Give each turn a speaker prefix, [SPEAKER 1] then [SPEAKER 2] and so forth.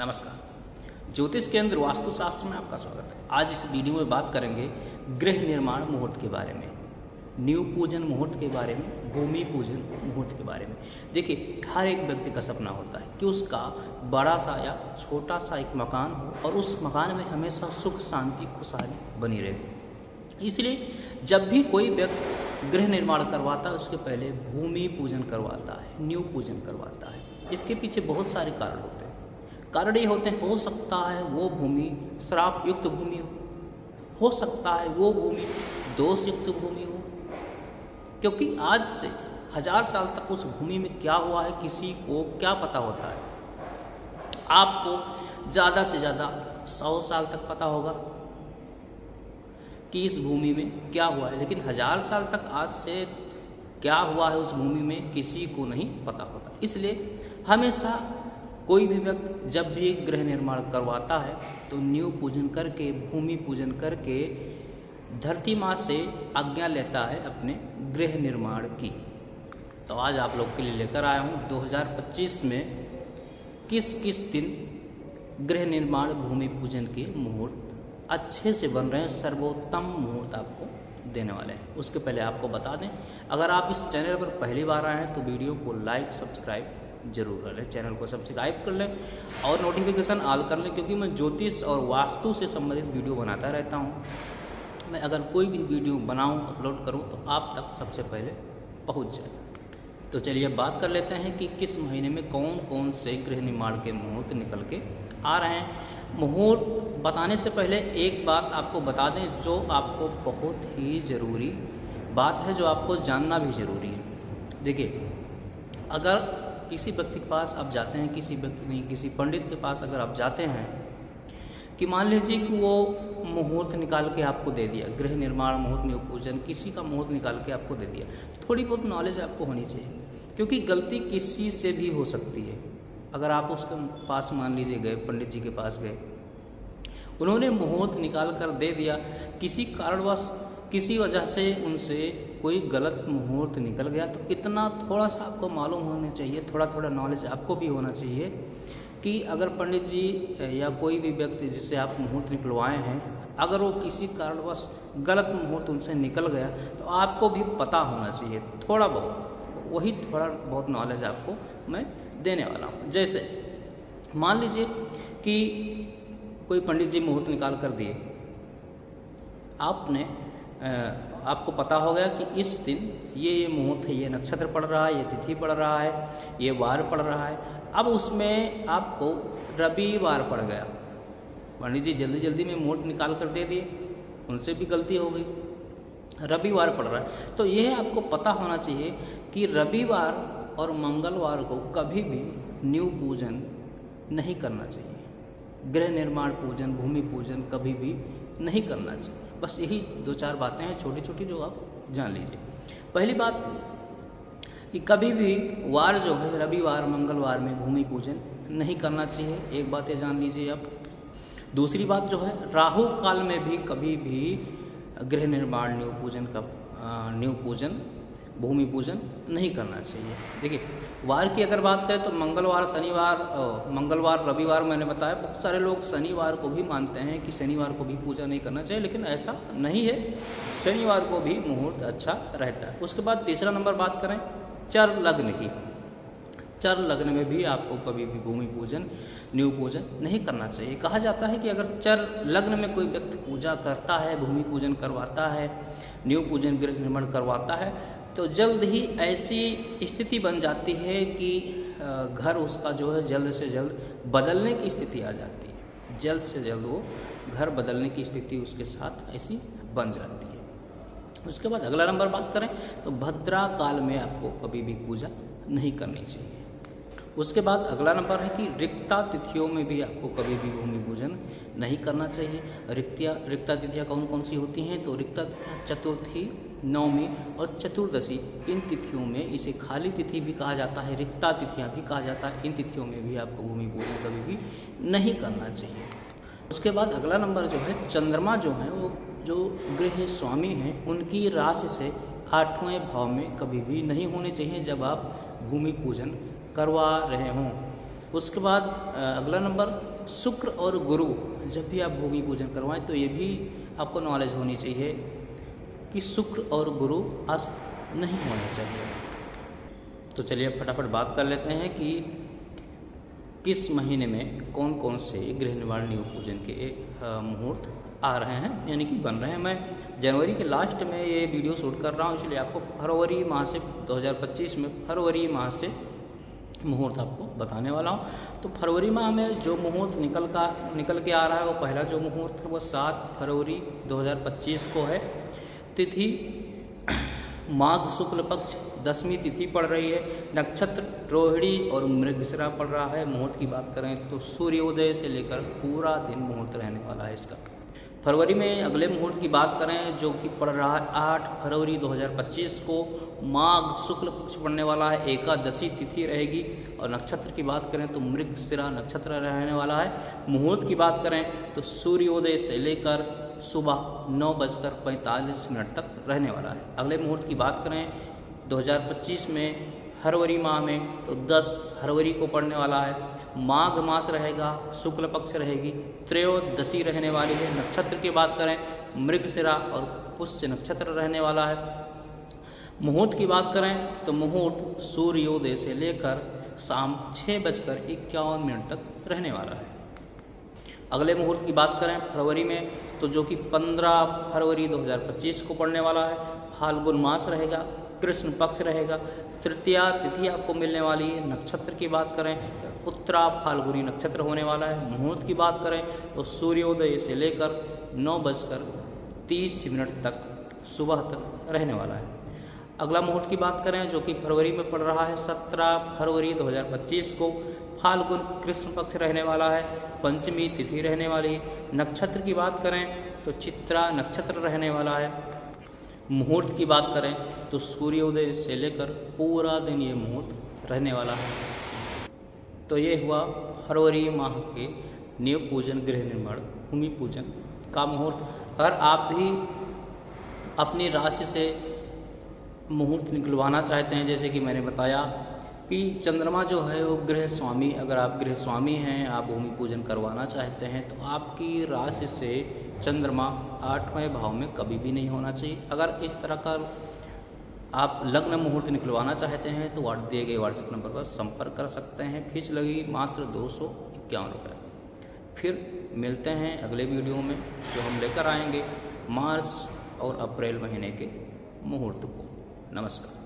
[SPEAKER 1] नमस्कार। ज्योतिष केंद्र वास्तुशास्त्र में आपका स्वागत है। आज इस वीडियो में बात करेंगे गृह निर्माण मुहूर्त के बारे में, नींव पूजन मुहूर्त के बारे में, भूमि पूजन मुहूर्त के बारे में। देखिए, हर एक व्यक्ति का सपना होता है कि उसका बड़ा सा या छोटा सा एक मकान हो और उस मकान में हमेशा सुख शांति खुशहाली बनी रहे। इसलिए जब भी कोई व्यक्ति गृह निर्माण करवाता है उसके पहले भूमि पूजन करवाता है, नींव पूजन करवाता है। इसके पीछे बहुत सारे कारण होते हैं। कारण ये होते हैं, हो सकता है वो भूमि श्राप युक्त भूमि हो सकता है वो भूमि दोष युक्त भूमि हो, क्योंकि आज से 1000 साल तक उस भूमि में क्या हुआ है किसी को क्या पता होता है। आपको ज़्यादा से ज़्यादा 100 साल तक पता होगा कि इस भूमि में क्या हुआ है, लेकिन 1000 साल तक आज से क्या हुआ है उस भूमि में किसी को नहीं पता होता। इसलिए हमेशा कोई भी व्यक्ति जब भी गृह निर्माण करवाता है तो नींव पूजन करके, भूमि पूजन करके धरती माँ से आज्ञा लेता है अपने गृह निर्माण की। तो आज आप लोग के लिए लेकर आया हूँ 2025 में किस किस दिन गृह निर्माण भूमि पूजन के मुहूर्त अच्छे से बन रहे हैं, सर्वोत्तम मुहूर्त आपको देने वाले हैं। उसके पहले आपको बता दें, अगर आप इस चैनल पर पहली बार आए हैं तो वीडियो को लाइक सब्सक्राइब जरूर कर लें, चैनल को सब्सक्राइब कर लें और नोटिफिकेशन ऑल कर लें, क्योंकि मैं ज्योतिष और वास्तु से संबंधित वीडियो बनाता रहता हूँ। मैं अगर कोई भी वीडियो बनाऊँ, अपलोड करूँ तो आप तक सबसे पहले पहुँच जाए। तो चलिए अब बात कर लेते हैं कि किस महीने में कौन कौन से गृह निर्माण के मुहूर्त निकल के आ रहे हैं। मुहूर्त बताने से पहले एक बात आपको बता दें जो आपको बहुत ही ज़रूरी बात है, जो आपको जानना भी ज़रूरी है। देखिए, अगर किसी व्यक्ति के पास आप जाते हैं, किसी व्यक्ति नहीं, किसी पंडित के पास अगर आप जाते हैं कि मान लीजिए कि वो मुहूर्त निकाल के आपको दे दिया, गृह निर्माण मुहूर्त, नींव पूजन, किसी का मुहूर्त निकाल के आपको दे दिया, थोड़ी बहुत नॉलेज आपको होनी चाहिए, क्योंकि गलती किसी से भी हो सकती है। अगर आप उसके पास मान लीजिए गए, पंडित जी के पास गए, उन्होंने मुहूर्त निकाल कर दे दिया, किसी कारणवश किसी वजह से उनसे कोई गलत मुहूर्त निकल गया, तो इतना थोड़ा सा आपको मालूम होना चाहिए, थोड़ा थोड़ा नॉलेज आपको भी होना चाहिए कि अगर पंडित जी या कोई भी व्यक्ति जिससे आप मुहूर्त निकलवाए हैं, अगर वो किसी कारणवश गलत मुहूर्त उनसे निकल गया तो आपको भी पता होना चाहिए थोड़ा बहुत। वही थोड़ा बहुत नॉलेज आपको मैं देने वाला हूँ। जैसे मान लीजिए कि कोई पंडित जी मुहूर्त निकाल कर दिए, आपको पता हो गया कि इस दिन ये मुहूर्त है, ये नक्षत्र पड़ रहा है, ये तिथि पड़ रहा है, ये वार पड़ रहा है। अब उसमें आपको रविवार पड़ गया, पंडित जी जल्दी जल्दी में मुहूर्त निकाल कर दे दिए, उनसे भी गलती हो गई, रविवार पड़ रहा है। तो यह आपको पता होना चाहिए कि रविवार और मंगलवार को कभी भी नींव पूजन नहीं करना चाहिए, गृह निर्माण पूजन, भूमि पूजन कभी भी नहीं करना चाहिए। बस यही 2-4 बातें हैं छोटी छोटी जो आप जान लीजिए। पहली बात कि कभी भी वार जो है, रविवार मंगलवार में भूमि पूजन नहीं करना चाहिए, एक बात ये जान लीजिए आप। दूसरी बात जो है, राहु काल में भी कभी भी गृह निर्माण नींव पूजन भूमि पूजन नहीं करना चाहिए। देखिए, वार की अगर बात करें तो मंगलवार, मंगलवार, रविवार मैंने बताया, बहुत सारे लोग शनिवार को भी मानते हैं कि शनिवार को भी पूजा नहीं करना चाहिए, लेकिन ऐसा नहीं है, शनिवार को भी मुहूर्त अच्छा रहता है। उसके बाद तीसरा नंबर बात करें चर लग्न की। चर लग्न में भी आपको कभी भी भूमि पूजन, नींव पूजन नहीं करना चाहिए। कहा जाता है कि अगर चर लग्न में कोई व्यक्ति पूजा करता है, भूमि पूजन करवाता है, नींव पूजन, गृह निर्माण करवाता है, तो जल्द ही ऐसी स्थिति बन जाती है कि घर उसका जो है जल्द से जल्द बदलने की स्थिति आ जाती है, जल्द से जल्द वो घर बदलने की स्थिति उसके साथ ऐसी बन जाती है। उसके बाद अगला नंबर बात करें तो भद्रा काल में आपको कभी भी पूजा नहीं करनी चाहिए। उसके बाद अगला नंबर है कि रिक्ता तिथियों में भी आपको कभी भी भूमि पूजन नहीं करना चाहिए। रिक्ता तिथियाँ कौन कौन सी होती हैं? तो रिक्ता तिथियाँ चतुर्थी, नवमी और चतुर्दशी, इन तिथियों में, इसे खाली तिथि भी कहा जाता है, रिक्ता तिथियाँ भी कहा जाता है, इन तिथियों में भी आपको भूमि पूजन कभी भी नहीं करना चाहिए। उसके बाद अगला नंबर जो है, चंद्रमा जो है वो जो गृह स्वामी हैं उनकी राशि से 8वें भाव में कभी भी नहीं होने चाहिए जब आप भूमि पूजन करवा रहे हों। उसके बाद अगला नंबर शुक्र और गुरु जब भी आप भूमि पूजन करवाएं तो ये भी आपको नॉलेज होनी चाहिए कि शुक्र और गुरु अस्त नहीं होने चाहिए। तो चलिए अब फटाफट बात कर लेते हैं कि किस महीने में कौन कौन से गृह निर्माण नींव पूजन के मुहूर्त आ रहे हैं, यानी कि बन रहे हैं। मैं जनवरी के लास्ट में ये वीडियो शूट कर रहा हूँ, इसलिए आपको फरवरी माह से 2025 में फरवरी माह से मुहूर्त आपको बताने वाला हूँ। तो फरवरी माह में जो मुहूर्त निकल के आ रहा है वो पहला जो मुहूर्त है वो 7 फरवरी 2025 को है। तिथि माघ शुक्ल पक्ष 10वीं तिथि पड़ रही है। नक्षत्र रोहिणी और मृगशिरा पड़ रहा है। मुहूर्त की बात करें तो सूर्योदय से लेकर पूरा दिन मुहूर्त रहने वाला है इसका। फरवरी में अगले मुहूर्त की बात करें जो कि पड़ रहा है 8 फरवरी 2025 को, माघ शुक्ल पक्ष पड़ने वाला है, एकादशी तिथि रहेगी। और नक्षत्र की बात करें तो मृगशिरा नक्षत्र रहने वाला है। मुहूर्त की बात करें तो सूर्योदय से लेकर सुबह 9:45 तक रहने वाला है। अगले मुहूर्त की बात करें 2025 में फरवरी माह में तो 10 फरवरी को पड़ने वाला है। माघ मास रहेगा, शुक्ल पक्ष रहेगी, त्रयोदशी रहने वाली है। नक्षत्र की बात करें मृगशिरा और पुष्य नक्षत्र रहने वाला है। मुहूर्त की बात करें तो मुहूर्त सूर्योदय से लेकर शाम 6:51 तक रहने वाला है। अगले मुहूर्त की बात करें फरवरी में तो जो कि 15 फरवरी 2025 को पड़ने वाला है। फाल्गुन मास रहेगा, कृष्ण पक्ष रहेगा, तृतीया तिथि आपको मिलने वाली है। नक्षत्र की बात करें उत्तरा फाल्गुनी नक्षत्र होने वाला है। मुहूर्त की बात करें तो सूर्योदय से लेकर 9:30 तक सुबह तक रहने वाला है। अगला मुहूर्त की बात करें जो कि फरवरी में पड़ रहा है 17 फरवरी 2025 को, फाल्गुन कृष्ण पक्ष रहने वाला है, पंचमी तिथि रहने वाली है। नक्षत्र की बात करें तो चित्रा नक्षत्र रहने वाला है। मुहूर्त की बात करें तो सूर्योदय से लेकर पूरा दिन ये मुहूर्त रहने वाला है। तो ये हुआ फरवरी माह के नींव पूजन गृह निर्माण भूमि पूजन का मुहूर्त। अगर आप भी अपनी राशि से मुहूर्त निकलवाना चाहते हैं, जैसे कि मैंने बताया कि चंद्रमा जो है वो गृह स्वामी, अगर आप गृह स्वामी हैं, आप भूमि पूजन करवाना चाहते हैं तो आपकी राशि से चंद्रमा 8वें भाव में कभी भी नहीं होना चाहिए। अगर इस तरह का आप लग्न मुहूर्त निकलवाना चाहते हैं तो दिए गए व्हाट्सएप नंबर पर संपर्क कर सकते हैं। फीस लगेगी मात्र 251 रुपये। फिर मिलते हैं अगले वीडियो में जो हम लेकर आएंगे मार्च और अप्रैल महीने के मुहूर्त को। नमस्कार।